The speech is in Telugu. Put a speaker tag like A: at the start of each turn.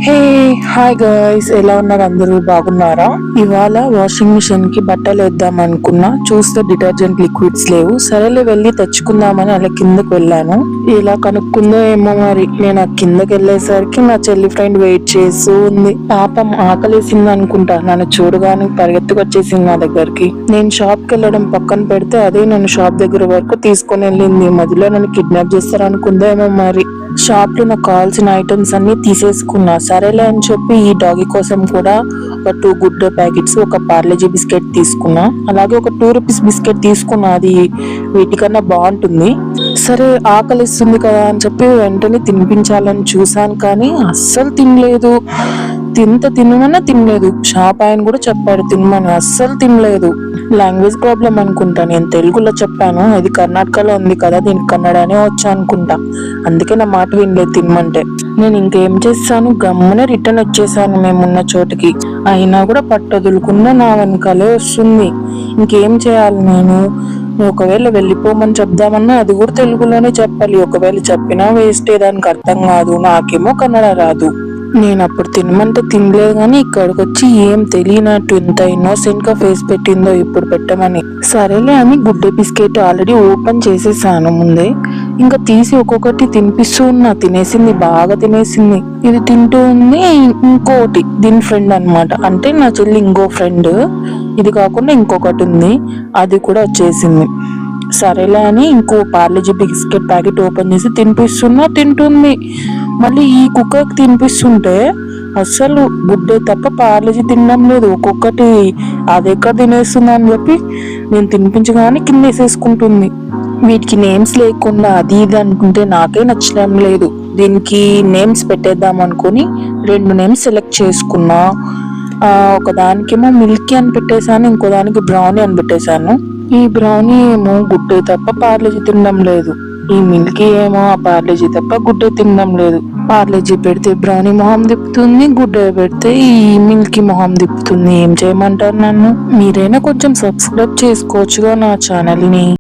A: హే హాయ్ గైస్, ఎలా ఉన్నారు? అందరూ బాగున్నారా? ఇవాళ వాషింగ్ మిషన్ కి బట్టలు వేద్దాం అనుకున్నా. చూస్తే డిటర్జెంట్ లిక్విడ్స్ లేవు. సరేలే వెళ్ళి తెచ్చుకుందామని అలా కిందకి వెళ్ళాను. ఇలా కనుక్కుందో ఏమో మరి. నేను ఆ కిందకి వెళ్ళేసరికి నా చెల్లి ఫ్రెండ్ వెయిట్ చేస్తూ ఉంది. పాపం ఆకలేసింది అనుకుంటా. నన్ను చూడగానే పరిగెత్తుకొచ్చేసింది నా దగ్గరికి. నేను షాప్ కి వెళ్ళడం పక్కన పెడితే అదే నన్ను షాప్ దగ్గర వరకు తీసుకొని వెళ్ళింది. మధ్యలో నన్ను కిడ్నాప్ చేస్తారనుకుందో ఏమో మరి. షాప్ లో నాకు కావాల్సిన ఐటమ్స్ అన్ని తీసేసుకున్నా. సరేలే అని చెప్పి ఈ డాగీ కోసం కూడా ఒక 2 గుడ్ ప్యాకెట్స్, ఒక పార్లేజీ బిస్కెట్ తీసుకున్నా. అలాగే ఒక 2 రూపీస్ బిస్కెట్ తీసుకున్నా. అది వీటికన్నా బాగుంటుంది. సరే ఆకలిస్తుంది కదా అని చెప్పి వెంటనే తినిపించాలని చూసాను, కానీ అస్సలు తినలేదు. తినమన్నా తినలేదు. షాప్ ఆయన కూడా చెప్పాడు తినమని, అస్సలు తినలేదు. లాంగ్వేజ్ ప్రాబ్లం అనుకుంటా. నేను తెలుగులో చెప్పాను, అది కర్ణాటకలో ఉంది కదా, దీనికి కన్నడనే వచ్చా అనుకుంటా. అందుకే నా మాట వినలేదు తినమంటే. నేను ఇంకేం చేస్తాను, గమ్మున రిటర్న్ వచ్చేసాను మేమున్న చోటుకి. అయినా కూడా పట్టొదులుకున్నా నా వెనకాలే వస్తుంది. ఇంకేం చేయాలి నేను? ఒకవేళ వెళ్ళిపోమని చెప్దామన్నా అది కూడా తెలుగులోనే చెప్పాలి. ఒకవేళ చెప్పినా వేస్టే, దానికి అర్థం కాదు. నాకేమో కన్నడ రాదు. నేను అప్పుడు తినమంటే తినలేదు, కానీ ఇక్కడికి వచ్చి ఏం తెలియనట్టు ఎంత ఇన్నోసెంట్ గా ఫేస్ పెట్టిందో ఇప్పుడు పెట్టమని. సరేలే అని గుడ్డే బిస్కెట్ ఆల్రెడీ ఓపెన్ చేసేసాను ముందే. ఇంకా తీసి ఒక్కొక్కటి తినిపిస్తూ ఉన్నా. తినేసింది, బాగా తినేసింది. ఇది తింటూ ఉంది. ఇంకోటి దీని ఫ్రెండ్ అనమాట, అంటే నా చెల్లి ఇంకో ఫ్రెండ్. ఇది కాకుండా ఇంకొకటి ఉంది, అది కూడా వచ్చేసింది. సరేలే అని ఇంకో పార్లేజీ బిస్కెట్ ప్యాకెట్ ఓపెన్ చేసి తినిపిస్తున్నా. తింటుంది. మళ్ళీ ఈ కుక్కకి తినిపిస్తుంటే అస్సలు గుడ్డే తప్ప పార్లేజీ తినడం లేదు. ఒక్కొక్కటి అది ఎక్కడ తినేస్తుంది అని చెప్పి నేను తినిపించగానే కింద వేసేసుకుంటుంది. వీటికి నేమ్స్ లేకుండా అది ఇది అనుకుంటే నాకే నచ్చడం లేదు. దీనికి నేమ్స్ పెట్టేద్దాం అనుకుని 2 నేమ్స్ సెలెక్ట్ చేసుకున్నా. ఒక దానికేమో మిల్కీ అని పెట్టేశాను, ఇంకో దానికి బ్రౌనీ అని పెట్టేశాను. ఈ బ్రౌనీ ఏమో గుడ్డే తప్ప పార్లేజీ తినడం లేదు. ఈ మిల్కీ ఏమో ఆ పార్లేజీ తప్ప గుడ్డే తినడం లేదు. పార్లేజీ పెడితే బ్రౌనీ మొహం తిప్పుతుంది, గుడ్డే పెడితే ఈ మిల్కీ మొహం తిప్పుతుంది. ఏం చేయమంటారు నన్ను? మీరైనా కొంచెం సబ్స్క్రైబ్ చేసుకోవచ్చుగా నా ఛానల్ ని.